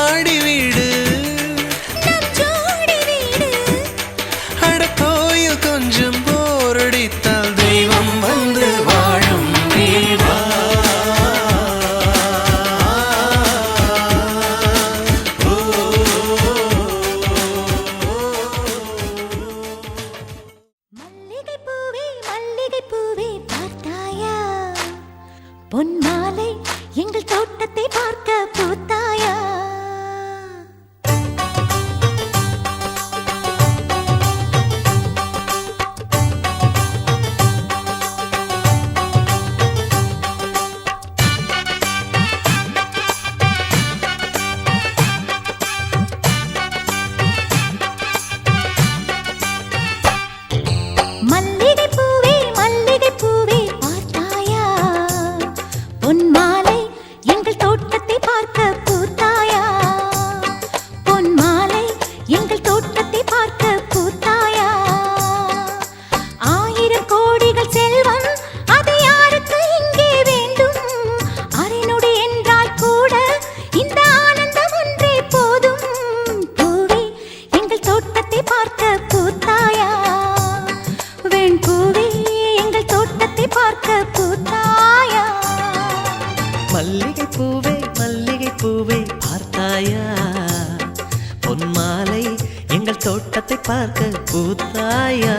பூத்தாயா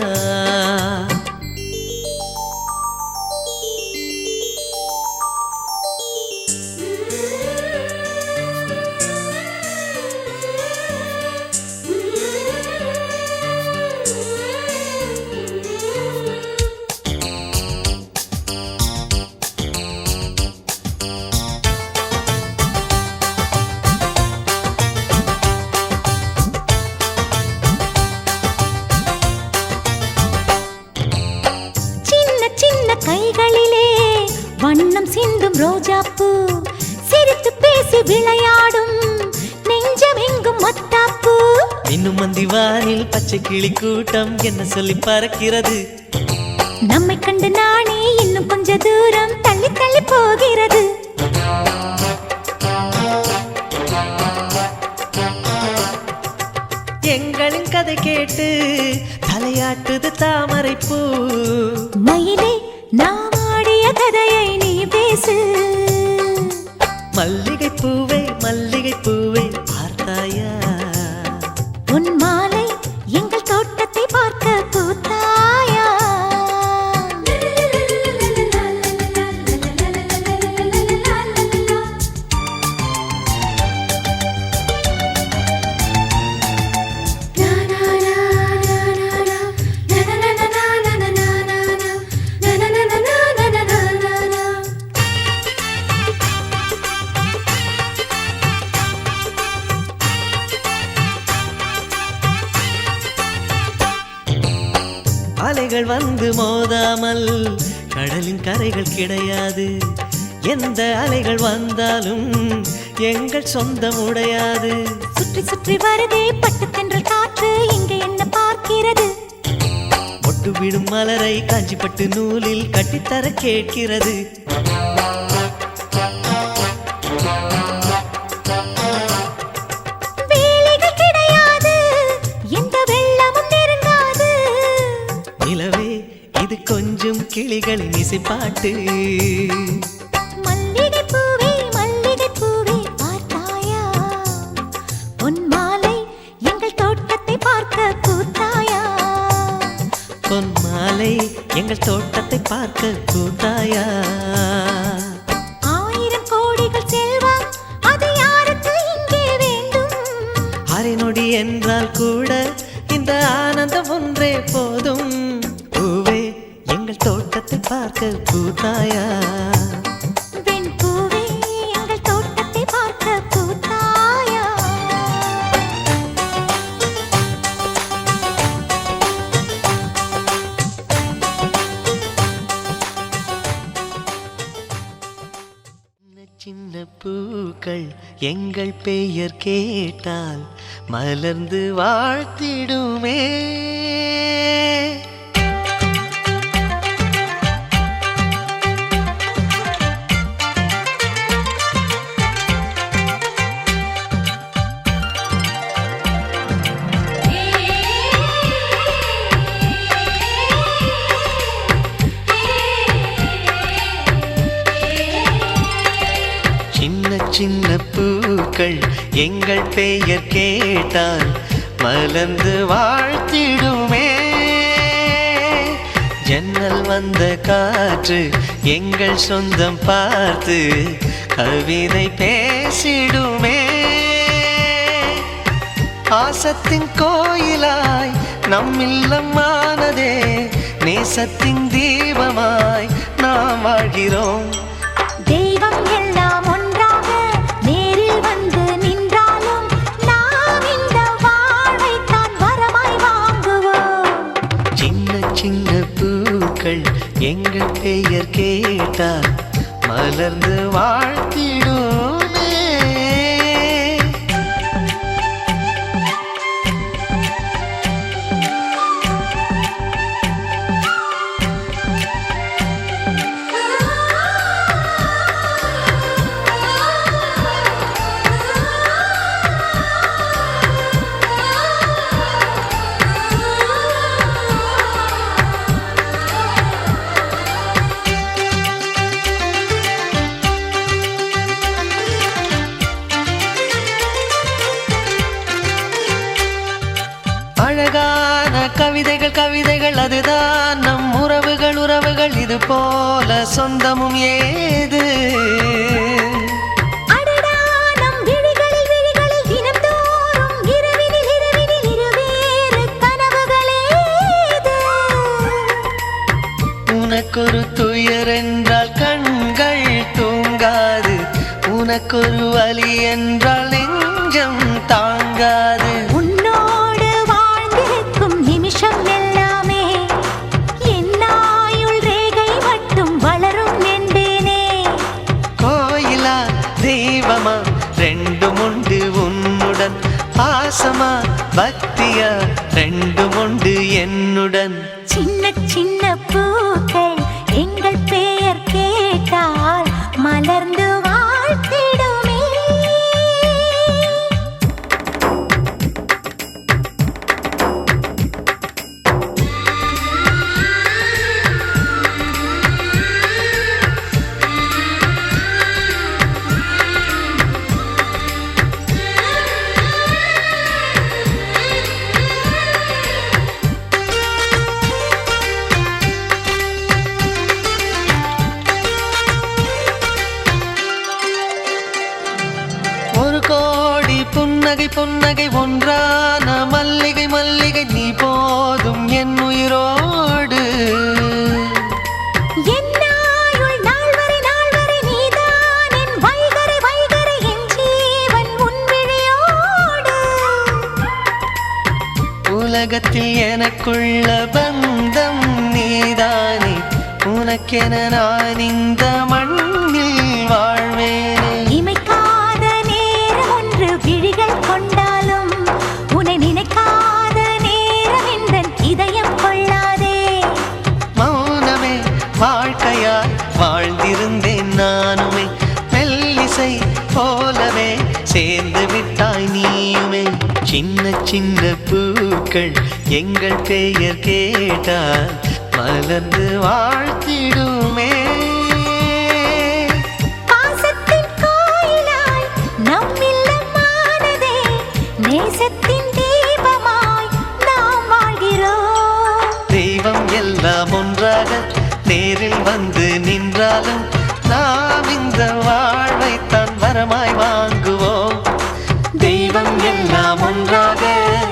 கைகளிலே வண்ணம் சிந்தும் ரோஜாப்பூ சிரித்து பேசி விளையாடும் நெஞ்சம் எங்கும் மத்தாப்பூ இன்னும் மந்திவானில் பச்சை கிளி கூட்டம் என்ன சொல்லி பறக்கிறது நம்மை கண்டு நானே இன்னும் கொஞ்ச தூரம் தள்ளி தள்ளி போகிறது எங்களின் கதை கேட்டு தலையாட்டுது தாமரை பூ மயிலே நாம் ஆடிய கதையை நீ பேசு மல்லிகை பூவை பார்த்தாயா உன் மாலை எங்கள் தோட்டத்தை பார்க்க பூத்தாயா அலைகள் வந்து மோதாமல் கடலின் கரைகள் கிடையாது எந்த அலைகள் வந்தாலும் எங்கள் சொந்தம் உடையாது சுற்றி சுற்றி வருதே பட்டு தென்றல் காற்று இங்கே என்ன பார்க்கிறது ஒட்டு விடும் மலரை காஞ்சிப்பட்டு நூலில் கட்டித்தர கேட்கிறது வேலைகள் கிடையாது எந்த வெள்ளமும் நெருங்காது நிலவே இது கொஞ்சம் கிளிகளின் இசைப்பாட்டு மல்லிகை பூவே பார்த்தாயா உன் மாலை எங்கள் தோட்டத்தை பார்க்க பூத்தாயா பொன் மாலை எங்கள் தோட்டத்தை பார்க்க கூத்தாயா 1000 கோடிகள் செல்வம் அது யாருக்கு இங்கே வேண்டும் அரை நொடி என்றால் கூட இந்த ஆனந்தம் ஒன்றே போதும் பூவே எங்கள் தோட்டத்தை பார்க்க பூத்தாயா வெண் பூவே எங்கள் தோட்டத்தை பார்க்க பூத்தாயா சின்ன பூக்கள் எங்கள் பெயர் கேட்டால் மலர்ந்து வாழ்த்திடுமே சின்ன பூக்கள் எங்கள் பெயர் கேட்டால் மலர்ந்து வாழ்த்திடுமே ஜன்னல் வந்த காற்று எங்கள் சொந்தம் பார்த்து கவிதை பேசிடுமே ஆசத்தின் கோயிலாய் நம்மில்லமானதே நேசத்தின் தீபமாய் நாம் வாழ்கிறோம் தெய்வம் எல்லாம் ஒன்றாக நேரில் வந்து நின்றாலும் நாம் இந்த வாழ்வைத்தான் வரமாய் வாங்குவோம் சின்ன பூக்கள் எங்கள் பெயர் கேட்டால் மலர்ந்து வாழ்த்திடுமே கவிதைகள் கவிதைகள் அதுதான் நம் உறவுகள் உறவுகள் இது போல சொந்தமும் ஏது அடடா நம் விழிகளில் விழிகளில் தினம்தோறும் இரவினில் இரவினில் இருவேறு கனவுகளேது உனக்கொரு துயர் என்றால் கண்கள் தூங்காது உனக்கொரு வலி என்றால் நெஞ்சம் தாங்காது உன்னோடு வாழ்ந்திருக்கும் நிமிஷம் எல்லாமே என்னாயுள் ரேகை மட்டும் வளரும் என்பேனே கோயிலா தெய்வமா ரெண்டும் உண்டு உன்னுடன் பாசமா பக்தியா ரெண்டும் உண்டு என்னுடன் சின்ன சின்ன பூக்கள் எங்கள் பெயர் கேட்டால் மலர்ந்து வாழ்த்திடுமே ஒரு கோடி புன்னகை புன்னகை ஒன்றான மல்லிகை மல்லிகை நீ போதும் என் உயிரோடு என்னாயுள் நாள் வரை நீதான் என் வைகரை வைகரை என் ஜீவன் உன் விழியோடு உலகத்தில் எனக்குள்ள பந்தம் நீதானே உனக்கென நான் இந்த மண்ணில் வாழ்வேனே இமைக்காத நேரம் ஒன்று விழிகள் கொண்டாலும் உன்னை நினைக்காத நேரம் எந்தன் இதயம் கொள்ளாதே மௌனமே வாழ்க்கையாய் வாழ்ந்திருந்தேன் நானுமே மெல்லிசை போலவே சேர்ந்து விட்டாய் நீயுமே சின்ன சின்ன பூக்கள் எங்கள் பெயர் கேட்டால் மலர்ந்து வாழ்த்திடுமே பாசத்தின் கோயிலாய் நம் இல்லமானதே நேசத்தின் தீபமாய் நாம் வாழ்கிறோம் தெய்வம் எல்லாம் ஒன்றாக நேரில் வந்து நின்றாலும் நாம் இந்த வாழ்வைத்தான் வரமாய் வாங்குவோம் தெய்வம் எல்லாம் ஒன்றாக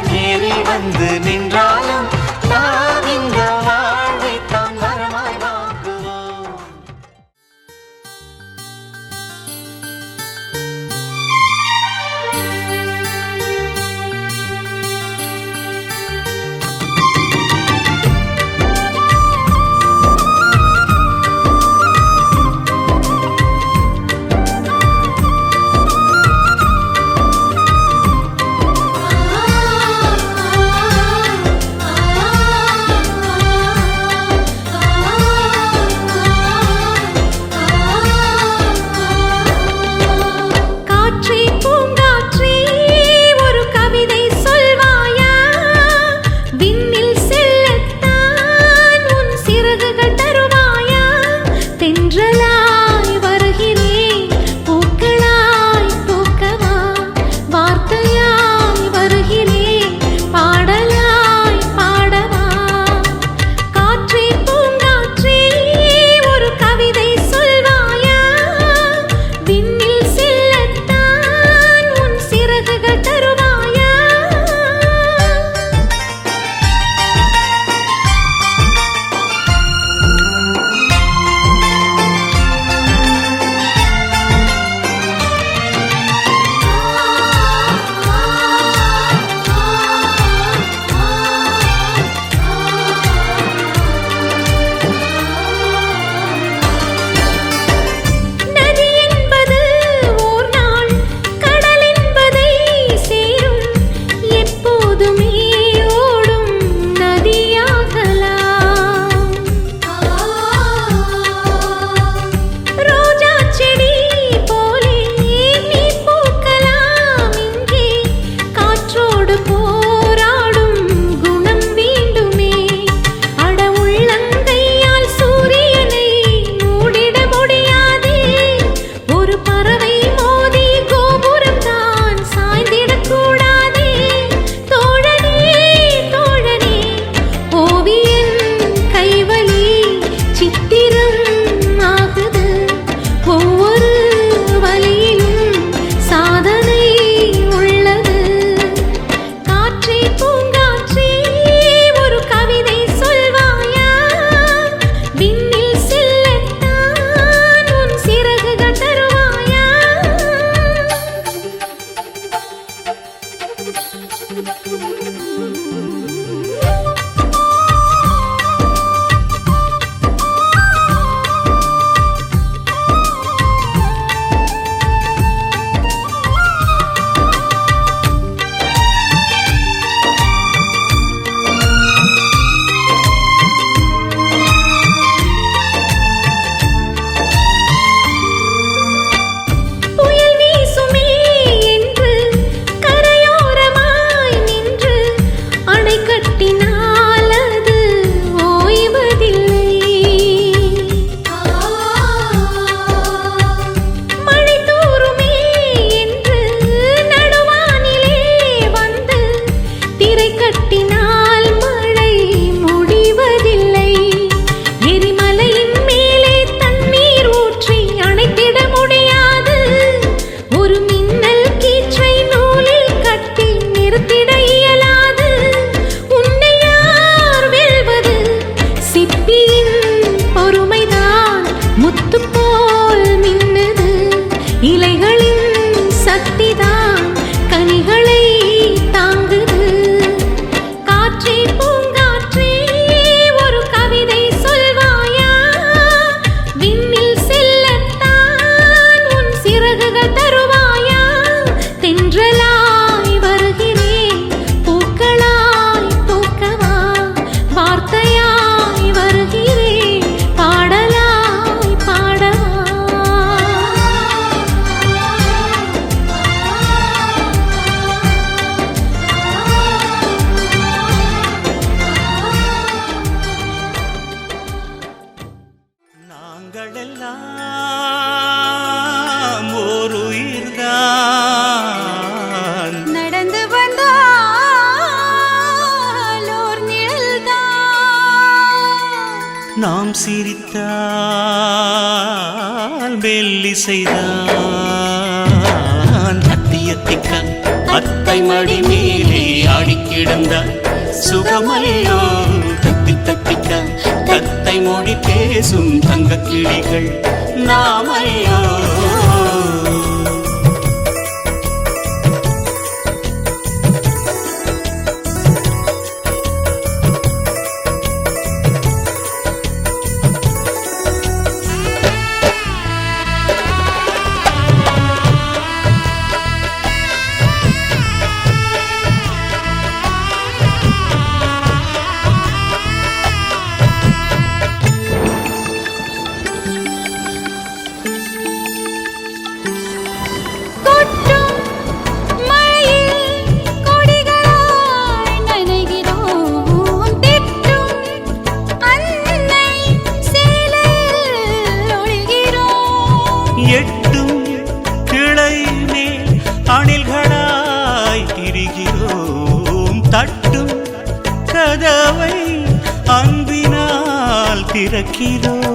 நேரில் வந்து நின்றாலும் நாம் இந்த வாழ்வைத்தான் வரமாய் வாங்குவோம் நாம் சிரித்தால் மெல்லிசைதான் தட்டிய திக்கான் அத்தை மடி மேலே ஆடி கிடந்தார் சுகமல்லோ தட்டி தட்டிக்க தத்தை மொழி பேசும் தங்க கிளிகள் நாமையோ எட்டும் கிளை மேல் அணில்களாய் திரிகிறோம் தட்டும் கதவை அன்பினால் திறக்கிறோம்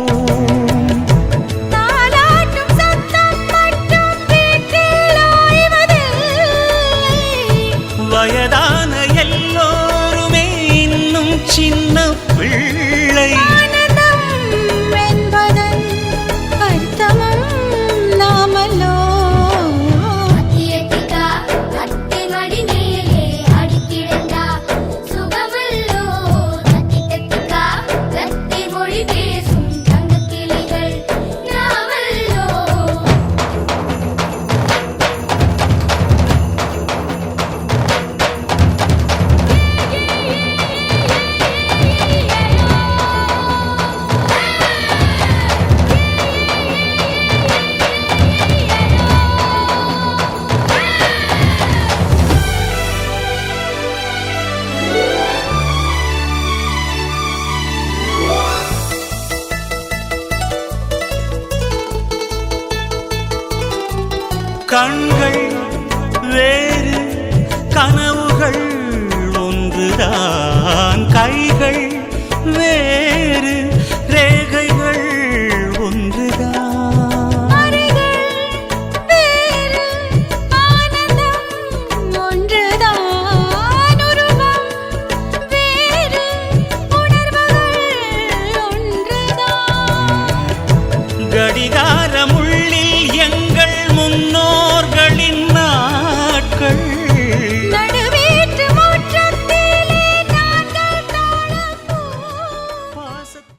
வயதான எல்லோருமே இன்னும் சின்ன பிள்ளை